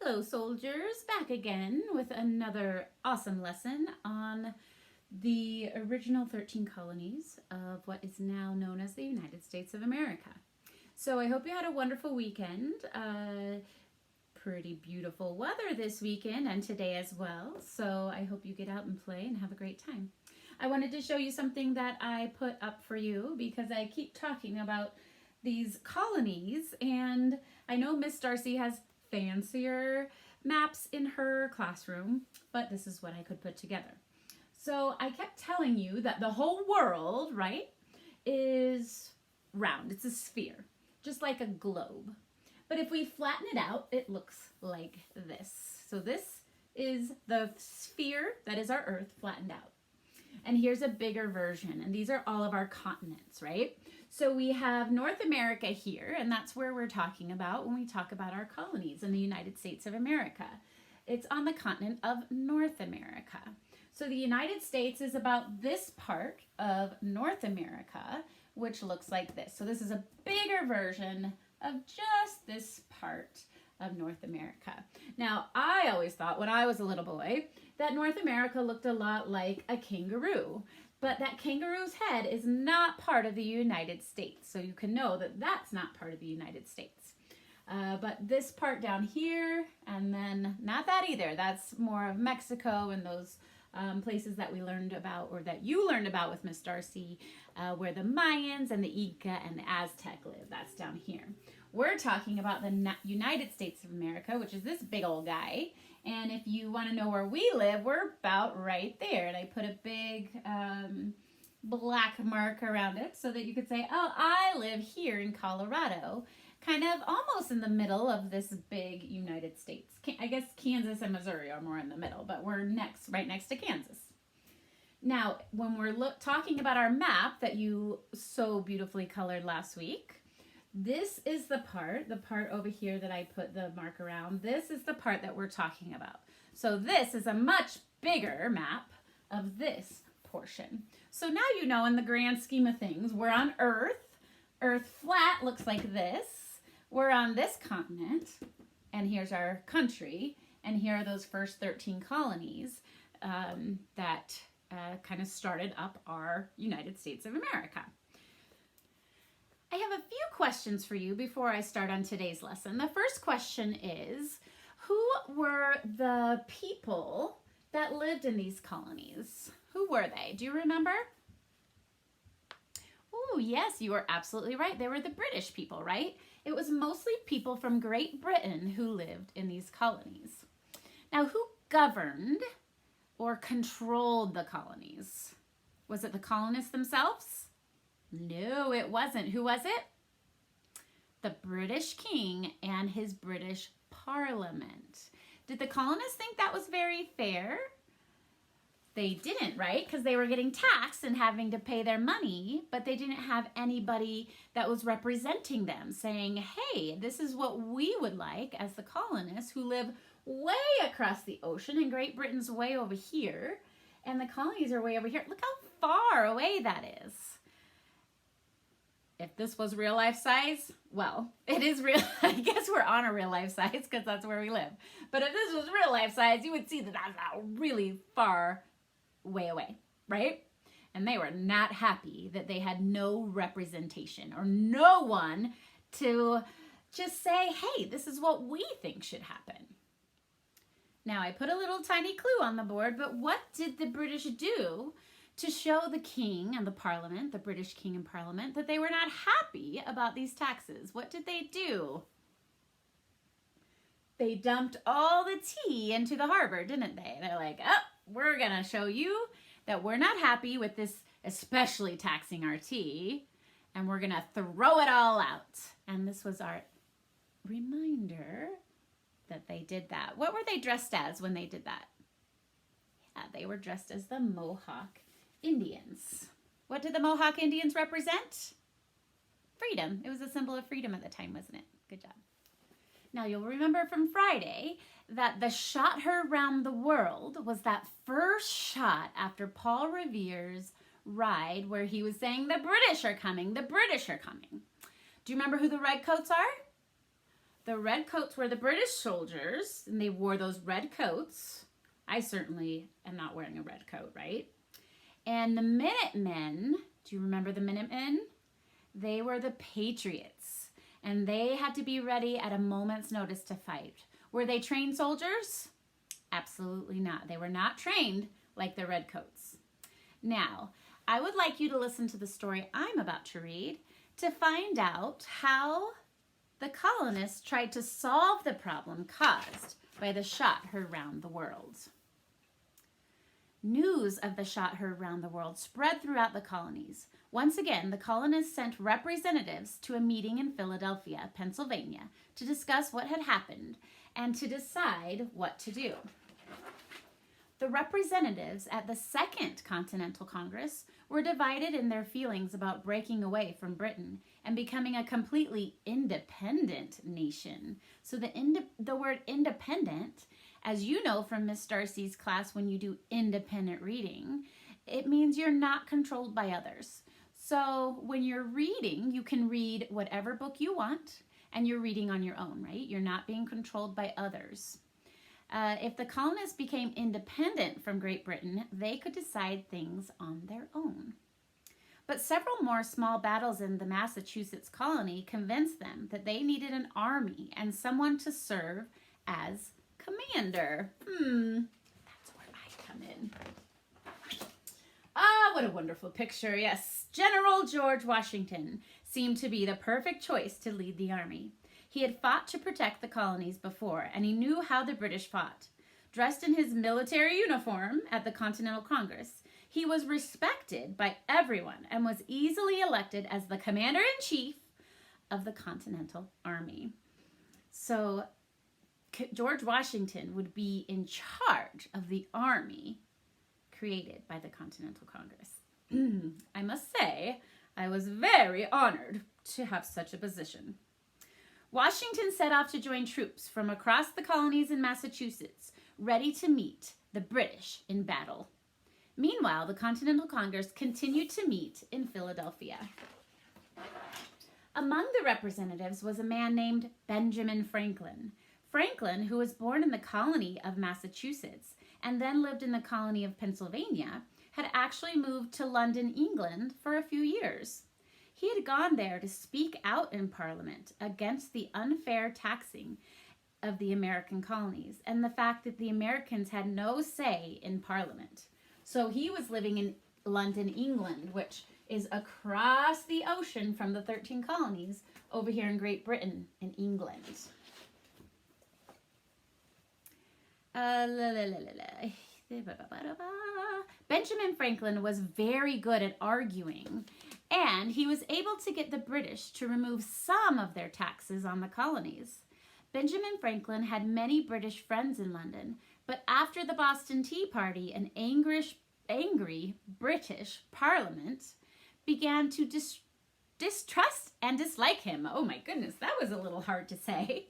Hello soldiers, back again with another awesome lesson on the original 13 colonies of what is now known as the United States of America. So I hope you had a wonderful weekend. Pretty beautiful weather this weekend and today as well. So I hope you get out and play and have a great time. I wanted to show you something that I put up for you because I keep talking about these colonies, and I know Miss Darcy has fancier maps in her classroom, but this is what I could put together. So I kept telling you that the whole world, right, is round. It's a sphere, just like a globe. But if we flatten it out, it looks like this. So this is the sphere that is our Earth flattened out. And here's a bigger version, and these are all of our continents, right? So we have North America here, and that's where we're talking about when we talk about our colonies in the United States of America. It's on the continent of North America. So the United States is about this part of North America, which looks like this. So this is a bigger version of just this part of North America. Now, I always thought when I was a little boy that North America looked a lot like a kangaroo, but that kangaroo's head is not part of the United States. So you can know that that's not part of the United States. But this part down here, and then not that either. That's more of Mexico and those places that we learned about, or that you learned about with Miss Darcy, where the Mayans and the Inca and the Aztec live. That's down here. We're talking about the United States of America, which is this big old guy. And if you want to know where we live, we're about right there. And I put a big black mark around it so that you could say, oh, I live here in Colorado, kind of almost in the middle of this big United States. I guess Kansas and Missouri are more in the middle, but we're right next to Kansas. Now, when we're talking about our map that you so beautifully colored last week, this is the part over here that I put the mark around. This is the part that we're talking about. So this is a much bigger map of this portion. So now you know, in the grand scheme of things, we're on Earth. Earth flat looks like this. We're on this continent, and here's our country, and here are those first 13 colonies that kind of started up our United States of America. I have a few questions for you before I start on today's lesson. The first question is, who were the people that lived in these colonies? Who were they? Do you remember? Oh, yes, you are absolutely right. They were the British people, right? It was mostly people from Great Britain who lived in these colonies. Now, who governed or controlled the colonies? Was it the colonists themselves? No, it wasn't. Who was it? The British King and his British Parliament. Did the colonists think that was very fair? They didn't, right? Because they were getting taxed and having to pay their money, but they didn't have anybody that was representing them, saying, hey, this is what we would like as the colonists who live way across the ocean, and Great Britain's way over here, and the colonies are way over here. Look how far away that is. If this was real life size, well, it is real. I guess we're on a real life size because that's where we live. But if this was real life size, you would see that that's a really far way away, right? And they were not happy that they had no representation or no one to just say, hey, this is what we think should happen. Now, I put a little tiny clue on the board, but what did the British do to show the king and the parliament, the British king and parliament, that they were not happy about these taxes? What did they do? They dumped all the tea into the harbor, didn't they? They're like, oh, we're gonna show you that we're not happy with this, especially taxing our tea, and we're gonna throw it all out. And this was our reminder that they did that. What were they dressed as when they did that? Yeah, they were dressed as the Mohawk Indians. What did the Mohawk Indians represent? Freedom. It was a symbol of freedom at the time, wasn't it? Good job. Now, you'll remember from Friday that the shot heard round the world was that first shot after Paul Revere's ride where he was saying, the British are coming, the British are coming. Do you remember who the redcoats are? The redcoats were the British soldiers, and they wore those red coats. I certainly am not wearing a red coat, right? And the Minutemen, do you remember the Minutemen? They were the patriots, and they had to be ready at a moment's notice to fight. Were they trained soldiers? Absolutely not. They were not trained like the redcoats. Now, I would like you to listen to the story I'm about to read to find out how the colonists tried to solve the problem caused by the shot heard round the world. News of the shot heard round the world spread throughout the colonies. Once again, the colonists sent representatives to a meeting in Philadelphia, Pennsylvania, to discuss what had happened and to decide what to do. The representatives at the Second Continental Congress were divided in their feelings about breaking away from Britain and becoming a completely independent nation. So the word independent, as you know from Miss Darcy's class when you do independent reading, it means you're not controlled by others. So when you're reading, you can read whatever book you want, and you're reading on your own, right? You're not being controlled by others. If the colonists became independent from Great Britain, they could decide things on their own. But several more small battles in the Massachusetts colony convinced them that they needed an army and someone to serve as commander. That's where I come in. Ah, what a wonderful picture. Yes, General George Washington seemed to be the perfect choice to lead the army. He had fought to protect the colonies before, and he knew how the British fought. Dressed in his military uniform at the Continental Congress, he was respected by everyone and was easily elected as the commander-in-chief of the Continental Army. So George Washington would be in charge of the army created by the Continental Congress. I must say, I was very honored to have such a position. Washington set off to join troops from across the colonies in Massachusetts, ready to meet the British in battle. Meanwhile, the Continental Congress continued to meet in Philadelphia. Among the representatives was a man named Benjamin Franklin. Franklin, who was born in the colony of Massachusetts and then lived in the colony of Pennsylvania, had actually moved to London, England for a few years. He had gone there to speak out in Parliament against the unfair taxing of the American colonies and the fact that the Americans had no say in Parliament. So he was living in London, England, which is across the ocean from the 13 colonies over here in Great Britain and England. Benjamin Franklin was very good at arguing, and he was able to get the British to remove some of their taxes on the colonies. Benjamin Franklin had many British friends in London, but after the Boston Tea Party, an angry British Parliament began to distrust and dislike him. Oh my goodness, that was a little hard to say.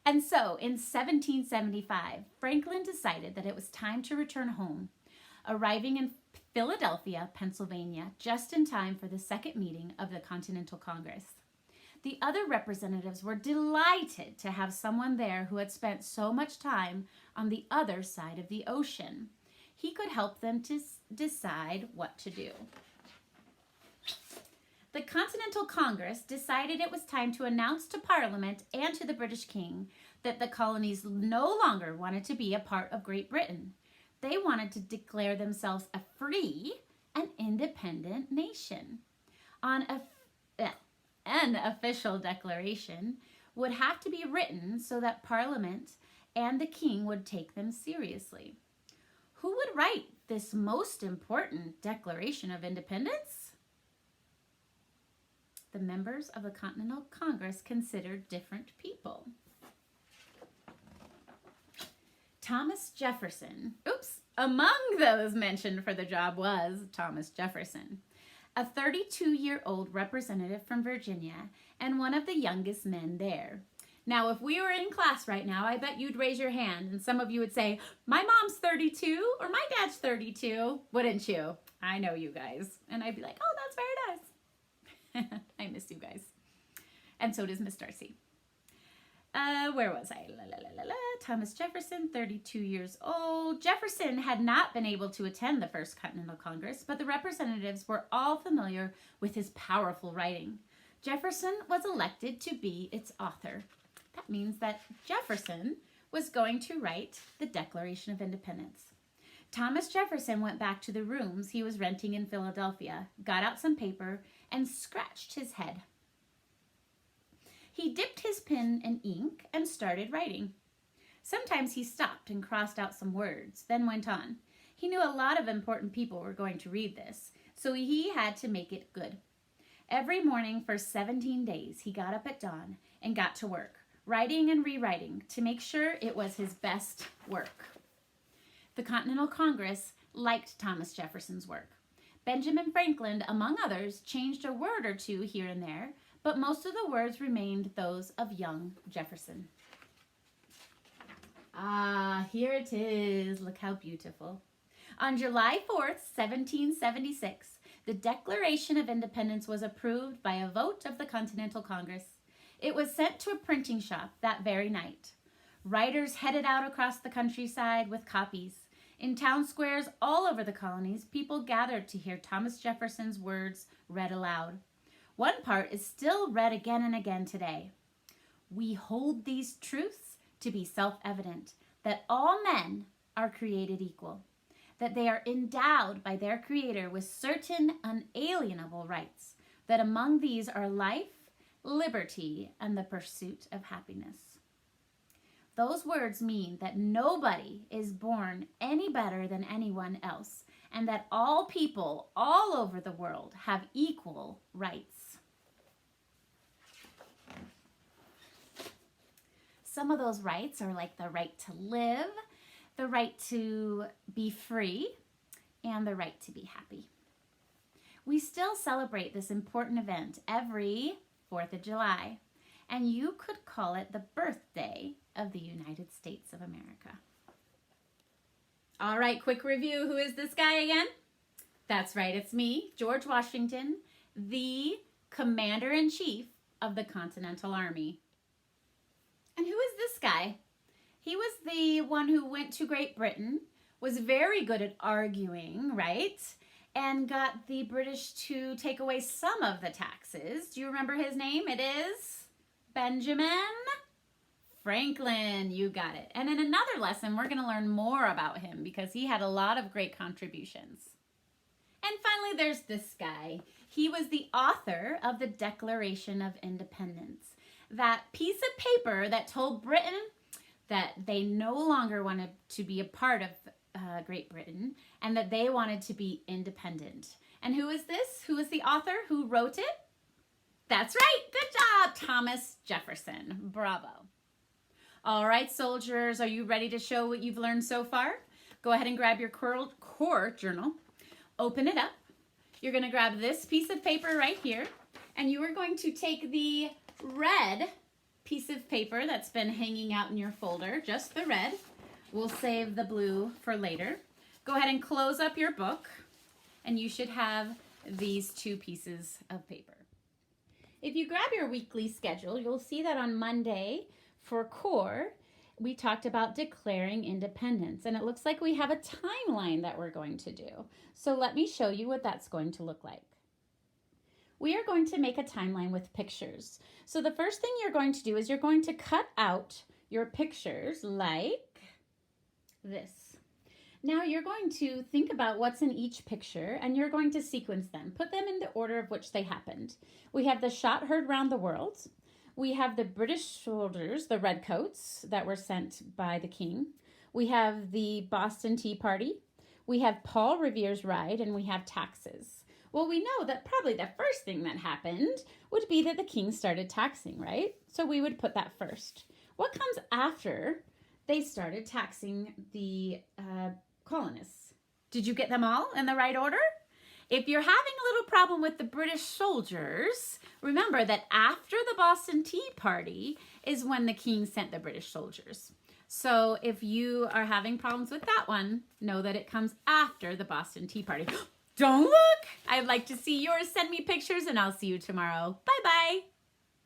And so, in 1775, Franklin decided that it was time to return home, arriving in Philadelphia, Pennsylvania, just in time for the second meeting of the Continental Congress. The other representatives were delighted to have someone there who had spent so much time on the other side of the ocean. He could help them to decide what to do. The Continental Congress decided it was time to announce to Parliament and to the British King that the colonies no longer wanted to be a part of Great Britain. They wanted to declare themselves a free and independent nation. An official declaration would have to be written so that Parliament and the King would take them seriously. Who would write this most important Declaration of Independence? The members of the Continental Congress considered different people. Thomas Jefferson, among those mentioned for the job was Thomas Jefferson, a 32-year-old representative from Virginia and one of the youngest men there. Now, if we were in class right now, I bet you'd raise your hand and some of you would say, my mom's 32 or my dad's 32, wouldn't you? I know you guys. And I'd be like, oh, that's very nice. I miss you guys. And so does Miss Darcy. Where was I? Thomas Jefferson, 32 years old. Jefferson had not been able to attend the First Continental Congress, but the representatives were all familiar with his powerful writing. Jefferson was elected to be its author. That means that Jefferson was going to write the Declaration of Independence. Thomas Jefferson went back to the rooms he was renting in Philadelphia, got out some paper, and scratched his head. He dipped his pen in ink and started writing. Sometimes he stopped and crossed out some words, then went on. He knew a lot of important people were going to read this, so he had to make it good. Every morning for 17 days, he got up at dawn and got to work, writing and rewriting to make sure it was his best work. The Continental Congress liked Thomas Jefferson's work. Benjamin Franklin, among others, changed a word or two here and there, but most of the words remained those of young Jefferson. Ah, here it is. Look how beautiful. On July 4th, 1776, the Declaration of Independence was approved by a vote of the Continental Congress. It was sent to a printing shop that very night. Writers headed out across the countryside with copies. In town squares all over the colonies, people gathered to hear Thomas Jefferson's words read aloud. One part is still read again and again today. We hold these truths to be self-evident, that all men are created equal, that they are endowed by their Creator with certain unalienable rights, that among these are life, liberty, and the pursuit of happiness. Those words mean that nobody is born any better than anyone else, and that all people all over the world have equal rights. Some of those rights are like the right to live, the right to be free, and the right to be happy. We still celebrate this important event every 4th of July, and you could call it the birthday of the United States of America. All right, quick review. Who is this guy again? That's right, it's me, George Washington, the Commander-in-Chief of the Continental Army. And who is this guy? He was the one who went to Great Britain, was very good at arguing, right? And got the British to take away some of the taxes. Do you remember his name? It is Benjamin Franklin. You got it. And in another lesson, we're going to learn more about him because he had a lot of great contributions. And finally, there's this guy. He was the author of the Declaration of Independence. That piece of paper that told Britain that they no longer wanted to be a part of Great Britain and that they wanted to be independent. And who is this? Who is the author? Who wrote it? That's right. Good job, Thomas Jefferson. Bravo. All right, soldiers, are you ready to show what you've learned so far? Go ahead and grab your core journal. Open it up. You're going to grab this piece of paper right here, and you are going to take the red piece of paper that's been hanging out in your folder, just the red. We'll save the blue for later. Go ahead and close up your book, and you should have these two pieces of paper. If you grab your weekly schedule, you'll see that on Monday for core, we talked about declaring independence, and it looks like we have a timeline that we're going to do. So let me show you what that's going to look like. We are going to make a timeline with pictures. So the first thing you're going to do is you're going to cut out your pictures like this. Now you're going to think about what's in each picture and you're going to sequence them. Put them in the order of which they happened. We have the shot heard round the world. We have the British soldiers, the redcoats that were sent by the king. We have the Boston Tea Party. We have Paul Revere's ride, and we have taxes. Well, we know that probably the first thing that happened would be that the king started taxing, right? So we would put that first. What comes after they started taxing the colonists? Did you get them all in the right order? If you're having a little problem with the British soldiers, remember that after the Boston Tea Party is when the king sent the British soldiers. So if you are having problems with that one, know that it comes after the Boston Tea Party. Don't look! I'd like to see yours. Send me pictures and I'll see you tomorrow. Bye-bye.